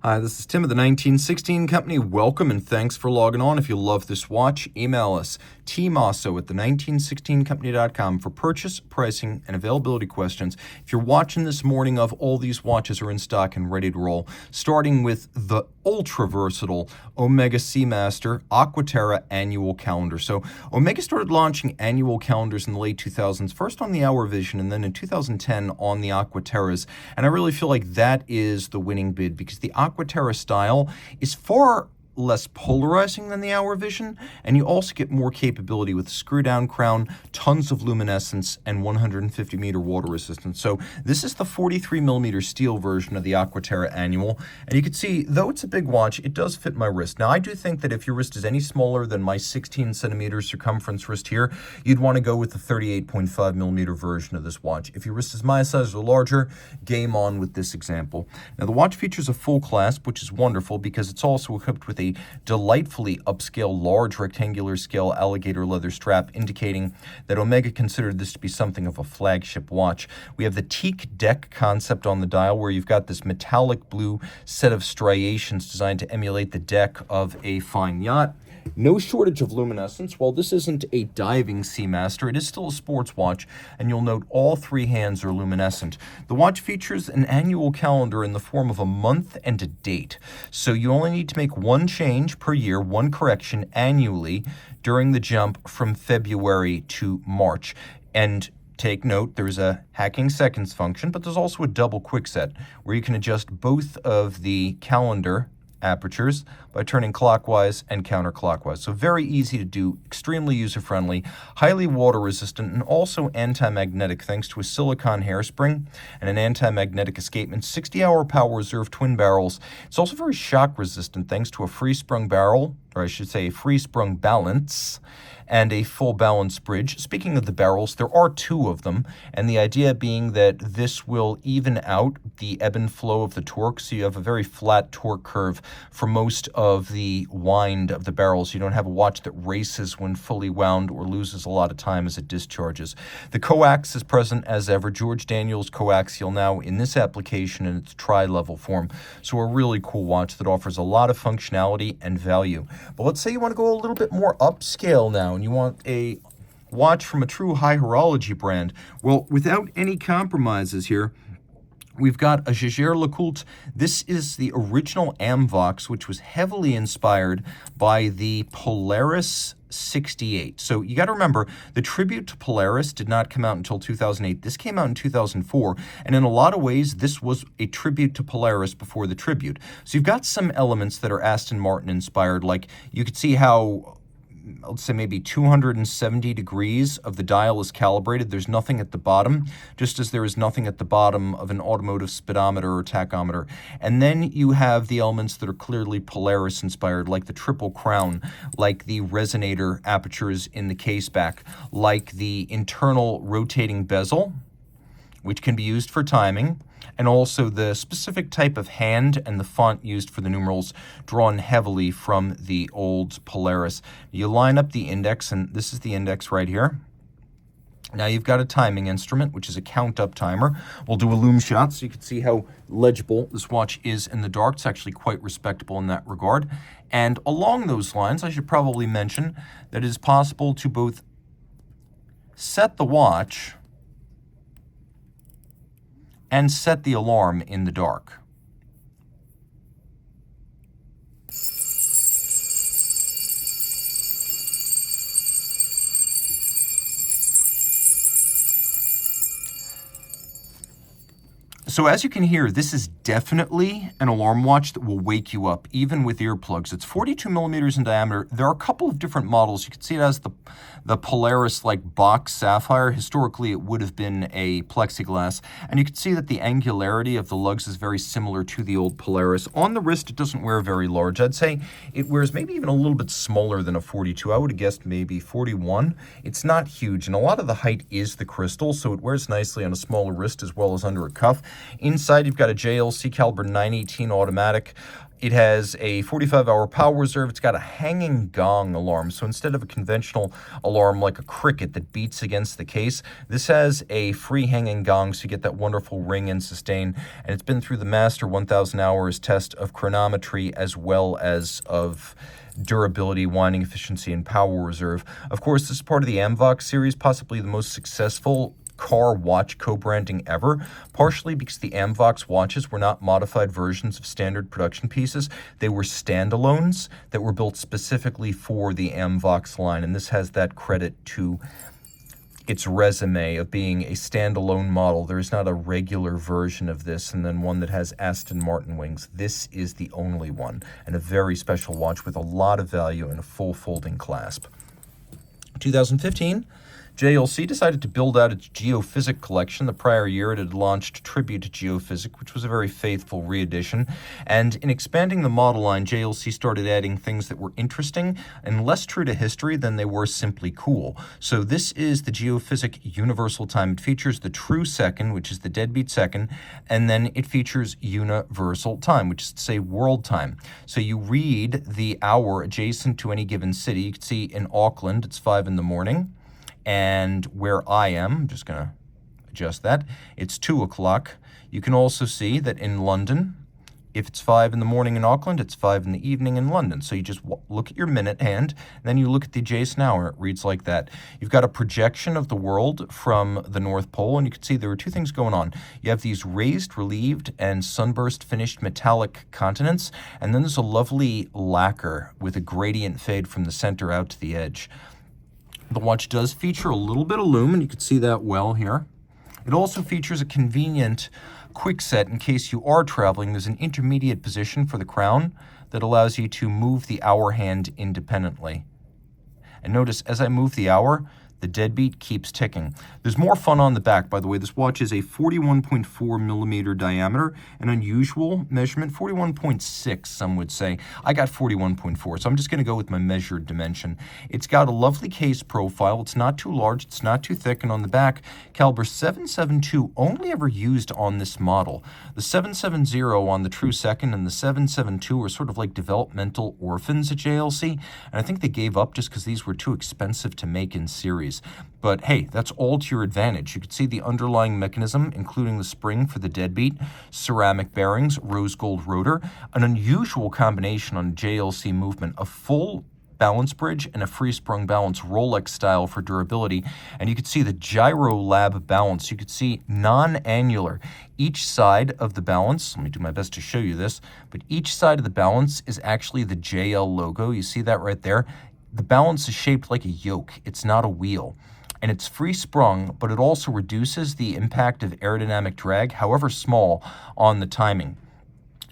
Hi, this is Tim of the 1916 Company. Welcome and thanks for logging on. If you love this watch, email us, Team Mosso at the1916company.com for purchase, pricing, and availability questions. If you're watching this morning of, all these watches are in stock and ready to roll, starting with the ultra-versatile Omega Seamaster Aqua Terra annual calendar. So Omega started launching annual calendars in the late 2000s, first on the Hour Vision and then in 2010 on the Aqua Terras. And I really feel like that is the winning bid because the Aqua Terra style is far less polarizing than the Hour Vision, and you also get more capability with screw-down crown, tons of luminescence, and 150-meter water resistance. So this is the 43mm steel version of the Aqua Terra Annual, and you can see, though it's a big watch, it does fit my wrist. Now, I do think that if your wrist is any smaller than my 16cm circumference wrist here, you'd want to go with the 38.5mm version of this watch. If your wrist is my size or larger, game on with this example. Now, the watch features a full clasp, which is wonderful because it's also equipped with a delightfully upscale, large rectangular scale alligator leather strap, indicating that Omega considered this to be something of a flagship watch. We have the teak deck concept on the dial, where you've got this metallic blue set of striations designed to emulate the deck of a fine yacht. No shortage of luminescence. While this isn't a diving Seamaster, it is still a sports watch, and you'll note all three hands are luminescent. The watch features an annual calendar in the form of a month and a date. So you only need to make one change per year, one correction annually during the jump from February to March. And take note, there's a hacking seconds function, but there's also a double quickset where you can adjust both of the calendar apertures by turning clockwise and counterclockwise. So very easy to do, extremely user-friendly, highly water-resistant, and also anti-magnetic thanks to a silicone hairspring and an anti-magnetic escapement, 60-hour power reserve twin barrels. It's also very shock-resistant thanks to a free-sprung barrel, or I should say a free-sprung balance, and a full balance bridge. Speaking of the barrels, there are two of them, and the idea being that this will even out the ebb and flow of the torque, so you have a very flat torque curve for most of the wind of the barrels. You don't have a watch that races when fully wound or loses a lot of time as it discharges. The coax is present as ever. George Daniels coaxial now in this application in its tri-level form. So a really cool watch that offers a lot of functionality and value. But let's say you want to go a little bit more upscale now, and you want a watch from a true high horology brand. Well, without any compromises here, we've got a Jaeger-LeCoultre. This is the original Amvox, which was heavily inspired by the Polaris 68. So you got to remember, the tribute to Polaris did not come out until 2008. This came out in 2004, and in a lot of ways, this was a tribute to Polaris before the tribute. So you've got some elements that are Aston Martin inspired, like you could see how, let's say maybe 270 degrees of the dial is calibrated. There's nothing at the bottom, just as there is nothing at the bottom of an automotive speedometer or tachometer. And then you have the elements that are clearly Polaris inspired, like the triple crown, like the resonator apertures in the case back, like the internal rotating bezel, which can be used for timing, and also the specific type of hand and the font used for the numerals drawn heavily from the old Polaris. You line up the index, and this is the index right here. Now you've got a timing instrument, which is a count-up timer. We'll do a loom shot so you can see how legible this watch is in the dark. It's actually quite respectable in that regard. And along those lines, I should probably mention that it is possible to both set the watch and set the alarm in the dark. So as you can hear, this is definitely an alarm watch that will wake you up, even with earplugs. It's 42mm in diameter. There are a couple of different models. You can see it as the Polaris-like box sapphire. Historically, it would have been a plexiglass. And you can see that the angularity of the lugs is very similar to the old Polaris. On the wrist, it doesn't wear very large. I'd say it wears maybe even a little bit smaller than a 42. I would have guessed maybe 41. It's not huge, and a lot of the height is the crystal, so it wears nicely on a smaller wrist as well as under a cuff. Inside, you've got a JLC caliber 918 automatic. It has a 45-hour power reserve. It's got a hanging gong alarm. So instead of a conventional alarm like a cricket that beats against the case, this has a free hanging gong, so you get that wonderful ring and sustain. And it's been through the Master 1000 hours test of chronometry as well as of durability, winding efficiency, and power reserve. Of course, this is part of the Amvox series, possibly the most successful car watch co-branding ever, partially because the Amvox watches were not modified versions of standard production pieces. They were standalones that were built specifically for the Amvox line, and this has that credit to its resume of being a standalone model. There is not a regular version of this and then one that has Aston Martin wings. This is the only one, and a very special watch with a lot of value and a full folding clasp. 2015, JLC decided to build out its Geophysic collection. The prior year, it had launched Tribute to Geophysic, which was a very faithful re-edition. And in expanding the model line, JLC started adding things that were interesting and less true to history than they were simply cool. So this is the Geophysic Universaltime. It features the true second, which is the deadbeat second, and then it features Universal Time, which is to say world time. So you read the hour adjacent to any given city. You can see in Auckland, it's 5 in the morning. And where I am, I'm just going to adjust that, it's 2 o'clock. You can also see that in London, if it's 5 in the morning in Auckland, it's 5 in the evening in London. So you just look at your minute hand, and then you look at the adjacent hour. It reads like that. You've got a projection of the world from the North Pole, and you can see there are two things going on. You have these raised, relieved, and sunburst finished metallic continents, and then there's a lovely lacquer with a gradient fade from the center out to the edge. The watch does feature a little bit of lume, and you can see that well here. It also features a convenient quick set in case you are traveling. There's an intermediate position for the crown that allows you to move the hour hand independently. And notice, as I move the hour, the deadbeat keeps ticking. There's more fun on the back, by the way. This watch is a 41.4 millimeter diameter, an unusual measurement, 41.6, some would say. I got 41.4, so I'm just going to go with my measured dimension. It's got a lovely case profile. It's not too large, it's not too thick, and on the back, caliber 772, only ever used on this model. The 770 on the true second and the 772 are sort of like developmental orphans at JLC, and I think they gave up just because these were too expensive to make in series. But hey, that's all to your advantage. You can see the underlying mechanism, including the spring for the deadbeat, ceramic bearings, rose gold rotor, an unusual combination on JLC movement, a full balance bridge and a free sprung balance Rolex style for durability. And you can see the Gyro Lab balance. You can see non-annular. Each side of the balance, let me do my best to show you this, but each side of the balance is actually the JL logo. You see that right there? The balance is shaped like a yoke. It's not a wheel. And it's free sprung, but it also reduces the impact of aerodynamic drag, however small, on the timing.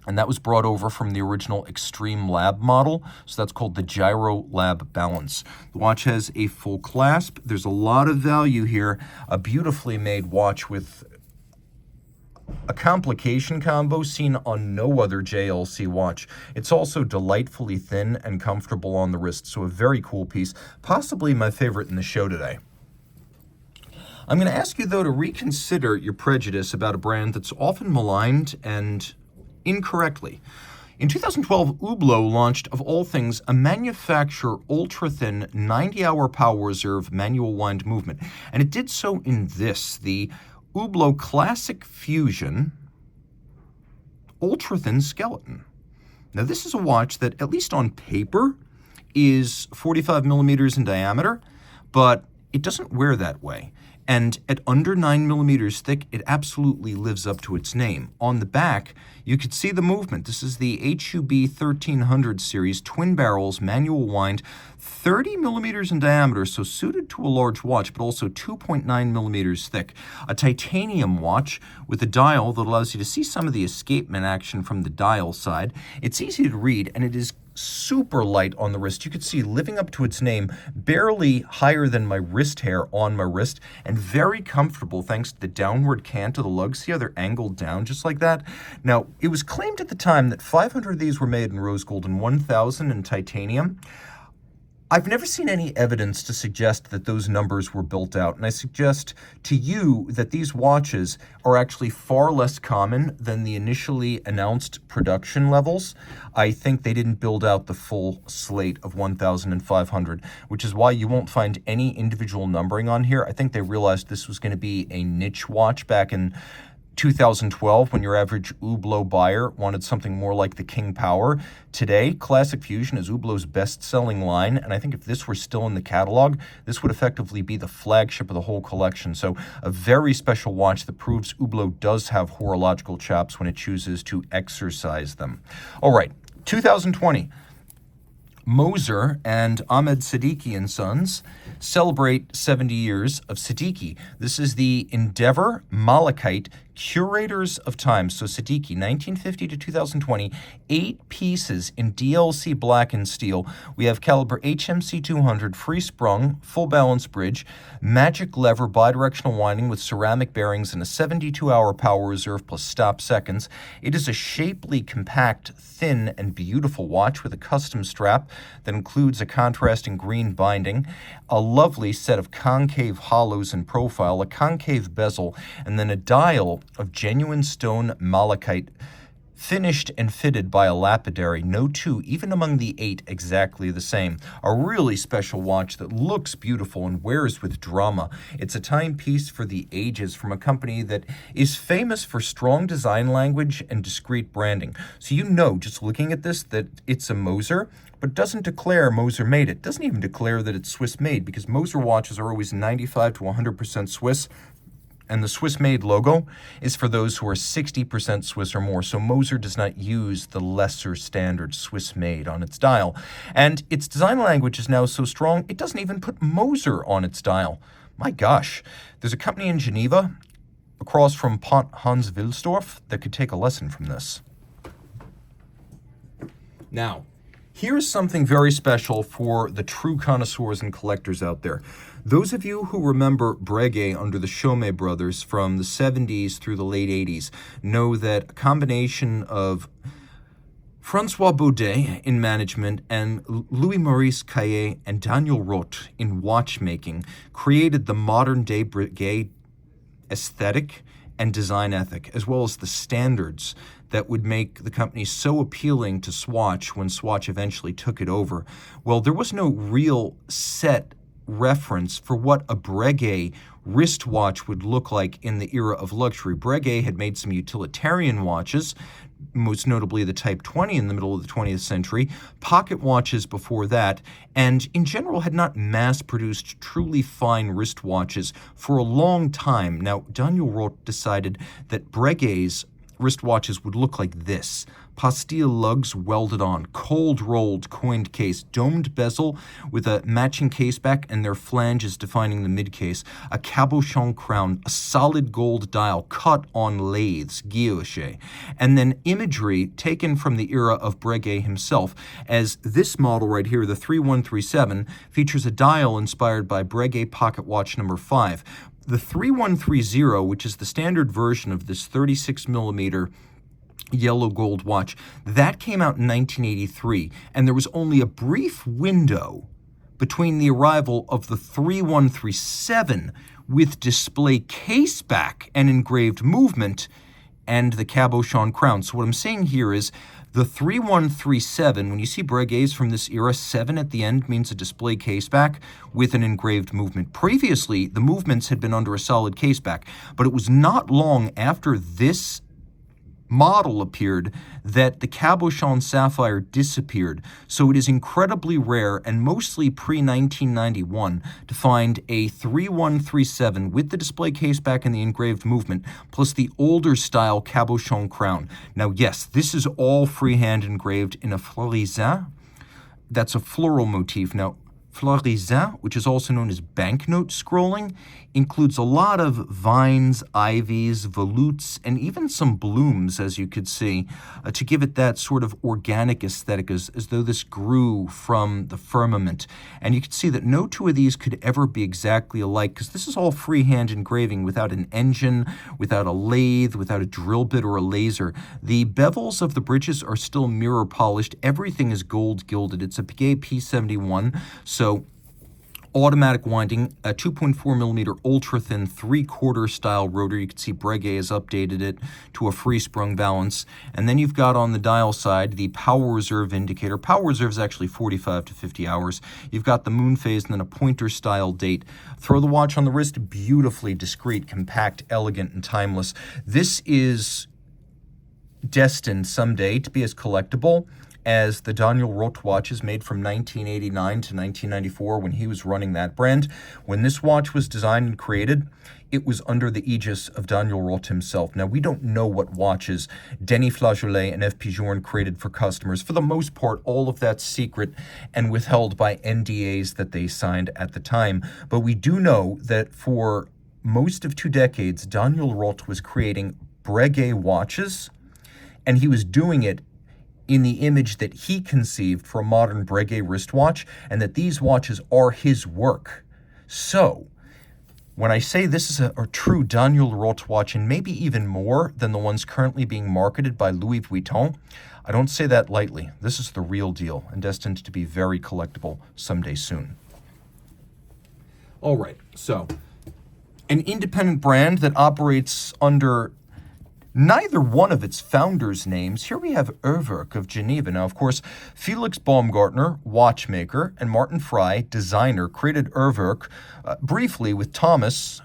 And that was brought over from the original Extreme Lab model, so that's called the Gyro Lab Balance. The watch has a full clasp. There's a lot of value here. A beautifully made watch with a complication combo seen on no other JLC watch. It's also delightfully thin and comfortable on the wrist, so a very cool piece, possibly my favorite in the show today. I'm going to ask you, though, to reconsider your prejudice about a brand that's often maligned and incorrectly. In 2012, Hublot launched, of all things, a manufacturer ultra-thin 90-hour power reserve manual wind movement, and it did so in this, the Hublot Classic Fusion ultra-thin skeleton. Now, this is a watch that, at least on paper, is 45 millimeters in diameter, but it doesn't wear that way. And at under 9 millimeters thick, it absolutely lives up to its name. On the back, you could see the movement. This is the HUB 1300 series, twin barrels, manual wind, 30 millimeters in diameter, so suited to a large watch, but also 2.9 millimeters thick. A titanium watch with a dial that allows you to see some of the escapement action from the dial side. It's easy to read, and it is super light on the wrist. You could see, living up to its name, barely higher than my wrist hair on my wrist, and very comfortable thanks to the downward cant of the lugs. See how they're angled down just like that? Now, it was claimed at the time that 500 of these were made in rose gold and 1,000 in titanium. I've never seen any evidence to suggest that those numbers were built out, and I suggest to you that these watches are actually far less common than the initially announced production levels. I think they didn't build out the full slate of 1,500, which is why you won't find any individual numbering on here. I think they realized this was going to be a niche watch back in 2012, when your average Hublot buyer wanted something more like the King Power. Today, Classic Fusion is Hublot's best-selling line, and I think if this were still in the catalog, this would effectively be the flagship of the whole collection. So a very special watch that proves Hublot does have horological chops when it chooses to exercise them. All right, 2020. Moser and Ahmed Siddiqui and Sons celebrate 70 years of Siddiqui. This is the Endeavour Malachite Curators of Time. So Siddiqui, 1950 to 2020, 8 pieces in DLC black and steel. We have caliber HMC 200, free sprung, full balance bridge, magic lever, bidirectional winding with ceramic bearings, and a 72-hour power reserve plus stop seconds. It is a shapely, compact, thin, and beautiful watch with a custom strap that includes a contrasting green binding, a lovely set of concave hollows in profile, a concave bezel, and then a dial of genuine stone malachite, finished and fitted by a lapidary. No two, even among the 8, exactly the same. A really special watch that looks beautiful and wears with drama. It's a timepiece for the ages from a company that is famous for strong design language and discreet branding. So you know, just looking at this, that it's a Moser, but doesn't declare Moser made it. Doesn't even declare that it's Swiss made, because Moser watches are always 95 to 100% Swiss. And the Swiss-made logo is for those who are 60% Swiss or more. So Moser does not use the lesser standard Swiss-made on its dial. And its design language is now so strong, it doesn't even put Moser on its dial. My gosh. There's a company in Geneva, across from Pont Hans Wilsdorf, that could take a lesson from this. Now, here's something very special for the true connoisseurs and collectors out there. Those of you who remember Breguet under the Chaumet brothers from the 70s through the late 80s know that a combination of Francois Baudet in management and Louis-Maurice Caillet and Daniel Roth in watchmaking created the modern-day Breguet aesthetic and design ethic, as well as the standards that would make the company so appealing to Swatch when Swatch eventually took it over. Well, there was no real set reference for what a Breguet wristwatch would look like in the era of luxury. Breguet had made some utilitarian watches, most notably the Type 20 in the middle of the 20th century, pocket watches before that, and in general had not mass-produced truly fine wristwatches for a long time. Now, Daniel Roth decided that Breguet's wristwatches would look like this. Pastille lugs welded on, cold-rolled coined case, domed bezel with a matching case back and their flanges defining the mid-case, a cabochon crown, a solid gold dial cut on lathes, guilloche, and then imagery taken from the era of Breguet himself, as this model right here, the 3137, features a dial inspired by Breguet pocket watch number 5. The 3130, which is the standard version of this 36mm yellow gold watch, that came out in 1983, and there was only a brief window between the arrival of the 3137 with display case back and engraved movement and the cabochon crown. So what I'm saying here is the 3137, when you see Breguets from this era, 7 at the end means a display caseback with an engraved movement. Previously, the movements had been under a solid caseback, but it was not long after this model appeared that the cabochon sapphire disappeared. So it is incredibly rare and mostly pre-1991 to find a 3137 with the display caseback and the engraved movement, plus the older style cabochon crown. Now, yes, this is all freehand engraved in a florizan. That's a floral motif. Now, florizan, which is also known as banknote scrolling, includes a lot of vines, ivies, volutes, and even some blooms, as you could see, to give it that sort of organic aesthetic, as though this grew from the firmament. And you can see that no two of these could ever be exactly alike, because this is all freehand engraving without an engine, without a lathe, without a drill bit or a laser. The bevels of the bridges are still mirror polished. Everything is gold gilded. It's a Piguet P71, so So automatic winding, a 2.4 millimeter ultra thin 3/4 style rotor. You can see Breguet has updated it to a free sprung balance. And then you've got on the dial side the power reserve indicator. Power reserve is actually 45 to 50 hours. You've got the moon phase and then a pointer style date. Throw the watch on the wrist, beautifully discreet, compact, elegant, and timeless. This is destined someday to be as collectible as the Daniel Roth watches made from 1989 to 1994 when he was running that brand. When this watch was designed and created, it was under the aegis of Daniel Roth himself. Now, we don't know what watches Denis Flageolet and F. Pigeon created for customers. For the most part, all of that's secret and withheld by NDAs that they signed at the time. But we do know that for most of 2 decades, Daniel Roth was creating Breguet watches, and he was doing it in the image that he conceived for a modern Breguet wristwatch, and that these watches are his work. So, when I say this is a true Daniel Roth watch, and maybe even more than the ones currently being marketed by Louis Vuitton, I don't say that lightly. This is the real deal, and destined to be very collectible someday soon. All right, so an independent brand that operates under neither one of its founders' names. Here we have Urwerk of Geneva. Now, of course, Felix Baumgartner, watchmaker, and Martin Fry, designer, created Urwerk briefly with Thomas,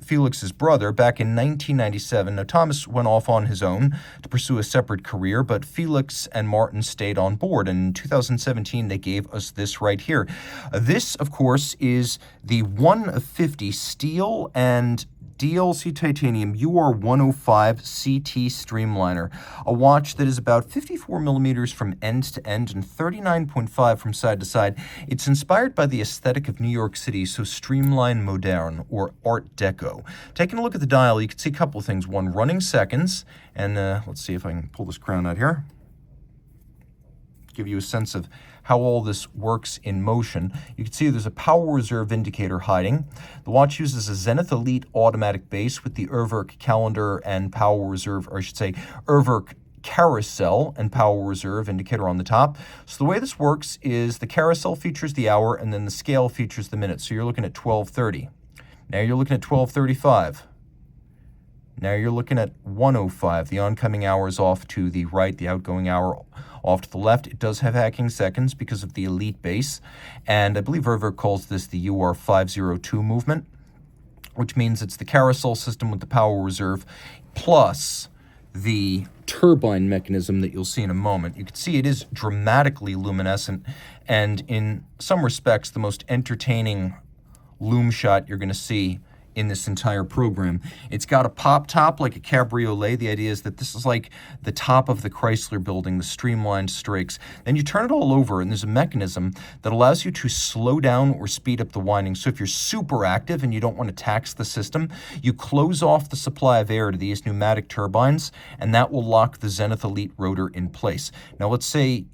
Felix's brother, back in 1997. Now, Thomas went off on his own to pursue a separate career, but Felix and Martin stayed on board, and in 2017, they gave us this right here. This, of course, is the 1 of 50 steel and DLC titanium UR105 CT Streamliner, a watch that is about 54 millimeters from end to end and 39.5 from side to side. It's inspired by the aesthetic of New York City, so streamline moderne or Art Deco. Taking a look at the dial, you can see a couple of things. One, running seconds, and let's see if I can pull this crown out here. Give you a sense of how all this works in motion. You can see there's a power reserve indicator hiding. The watch uses a Zenith Elite automatic base with the Urwerk calendar and power reserve, or I should say Urwerk carousel and power reserve indicator on the top. So the way this works is the carousel features the hour and then the scale features the minute. So you're looking at 12:30. Now you're looking at 12:35. Now you're looking at 1:05. The oncoming hour is off to the right, the outgoing hour off to the left. It does have hacking seconds because of the Elite base, and I believe Urwerk calls this the UR502 movement, which means it's the carousel system with the power reserve plus the turbine mechanism that you'll see in a moment. You can see it is dramatically luminescent, and in some respects, the most entertaining loom shot you're going to see in this entire program. It's got a pop top like a cabriolet. The idea is that this is like the top of the Chrysler building, the streamlined strakes. Then you turn it all over, and there's a mechanism that allows you to slow down or speed up the winding. So if you're super active and you don't want to tax the system, you close off the supply of air to these pneumatic turbines, and that will lock the Zenith Elite rotor in place. Now, let's say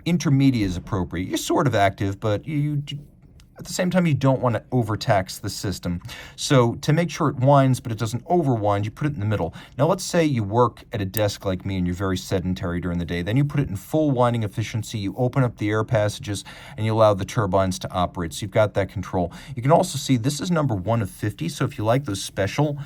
intermediate is appropriate. You're sort of active, but you at the same time, you don't want to overtax the system. So to make sure it winds, but it doesn't overwind, you put it in the middle. Now, let's say you work at a desk like me and you're very sedentary during the day. Then you put it in full winding efficiency. You open up the air passages and you allow the turbines to operate. So you've got that control. You can also see this is number 1 of 50. So if you like those special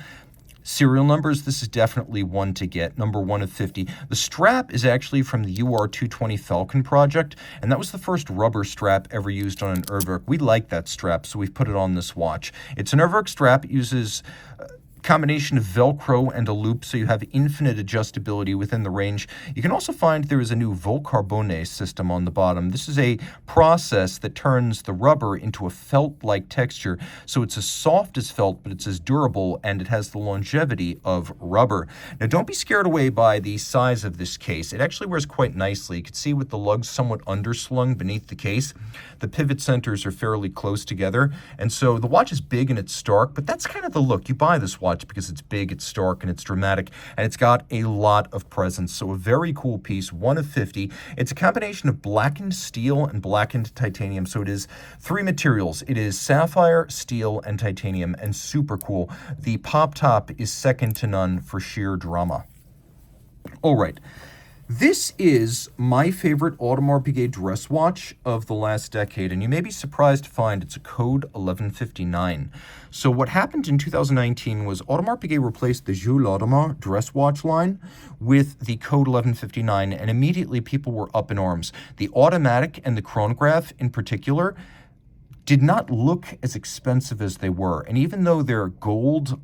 serial numbers, this is definitely one to get, number 1 of 50. The strap is actually from the UR220 Falcon project, and that was the first rubber strap ever used on an Urwerk. We like that strap, so we've put it on this watch. It's an Urwerk strap. It uses combination of Velcro and a loop, so you have infinite adjustability within the range. You can also find there is a new Volcarbone system on the bottom. This is a process that turns the rubber into a felt-like texture, so it's as soft as felt, but it's as durable, and it has the longevity of rubber. Now, don't be scared away by the size of this case. It actually wears quite nicely. You can see with the lugs somewhat underslung beneath the case, the pivot centers are fairly close together, and so the watch is big and it's stark, but that's kind of the look. You buy this watch because it's big, it's stark, and it's dramatic, and it's got a lot of presence. So a very cool piece, 1 of 50. It's a combination of blackened steel and blackened titanium. So it is 3 materials. It is sapphire, steel, and titanium, and super cool. The pop top is second to none for sheer drama. All right. This is my favorite Audemars Piguet dress watch of the last decade, and you may be surprised to find it's a code 1159. So what happened in 2019 was Audemars Piguet replaced the Jules Audemars dress watch line with the code 1159, and immediately people were up in arms. The automatic and the chronograph in particular did not look as expensive as they were, and even though they're gold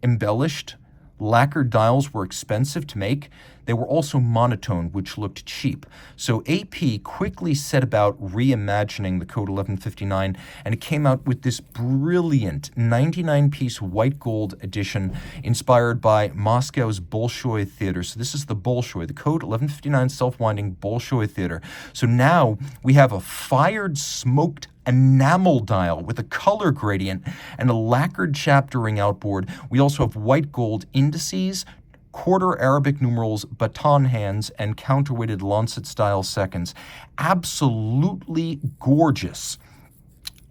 embellished, lacquered dials were expensive to make, they were also monotone, which looked cheap. So AP quickly set about reimagining the code 1159, and it came out with this brilliant 99-piece white gold edition inspired by Moscow's Bolshoi Theater. So this is the Bolshoi, the code 1159 self-winding Bolshoi Theater. So now we have a fired, smoked enamel dial with a color gradient and a lacquered chapter ring outboard. We also have white gold indices, quarter Arabic numerals, baton hands, and counterweighted lancet-style seconds. Absolutely gorgeous.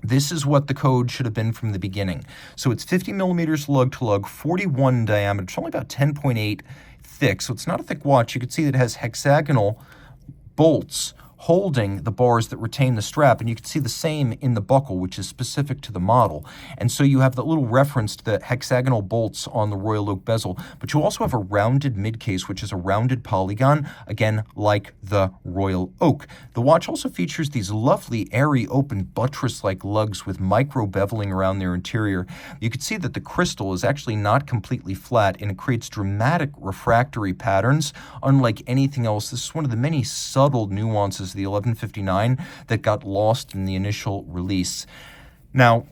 This is what the code should have been from the beginning. So it's 50 millimeters lug to lug, 41 diameter. It's only about 10.8 thick, so it's not a thick watch. You can see that it has hexagonal bolts holding the bars that retain the strap, and you can see the same in the buckle, which is specific to the model. And so you have the little reference to the hexagonal bolts on the Royal Oak bezel, but you also have a rounded midcase, which is a rounded polygon, again, like the Royal Oak. The watch also features these lovely, airy, open, buttress-like lugs with micro beveling around their interior. You can see that the crystal is actually not completely flat, and it creates dramatic refractory patterns, unlike anything else. This is one of the many subtle nuances the 1159 that got lost in the initial release. Now,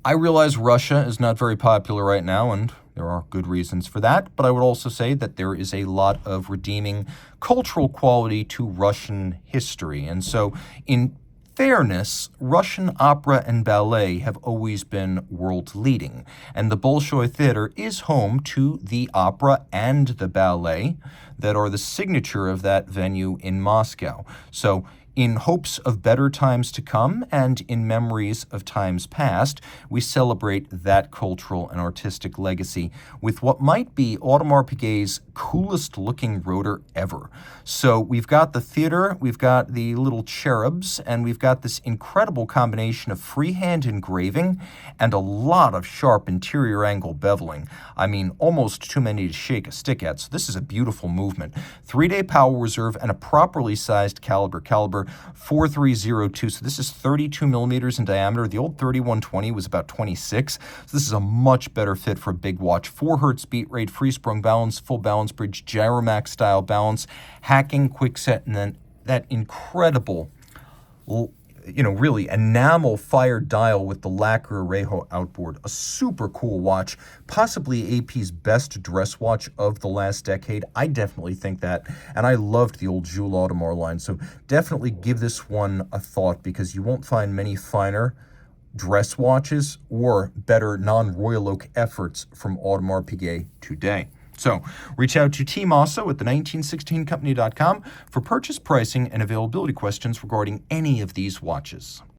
I realize Russia is not very popular right now, and there are good reasons for that, but I would also say that there is a lot of redeeming cultural quality to Russian history. And so, in fairness, Russian opera and ballet have always been world-leading, and the Bolshoi Theater is home to the opera and the ballet that are the signature of that venue in Moscow. So, in hopes of better times to come and in memories of times past, we celebrate that cultural and artistic legacy with what might be Audemars Piguet's coolest looking rotor ever. So we've got the theater, we've got the little cherubs, and we've got this incredible combination of freehand engraving and a lot of sharp interior angle beveling. I mean, almost too many to shake a stick at, so this is a beautiful movement. 3-day power reserve and a properly sized caliber 4302, so this is 32 millimeters in diameter. The old 3120 was about 26, so this is a much better fit for a big watch. 4 hertz beat rate, free sprung balance, full balance bridge, Gyromax style balance, hacking, quickset, and then that incredible, really enamel fired dial with the lacquer Rejo outboard. A super cool watch, possibly AP's best dress watch of the last decade. I definitely think that, and I loved the old Jules Audemars line, so definitely give this one a thought because you won't find many finer dress watches or better non-Royal Oak efforts from Audemars Piguet today. So reach out to Team Mosso at the1916company.com for purchase pricing and availability questions regarding any of these watches.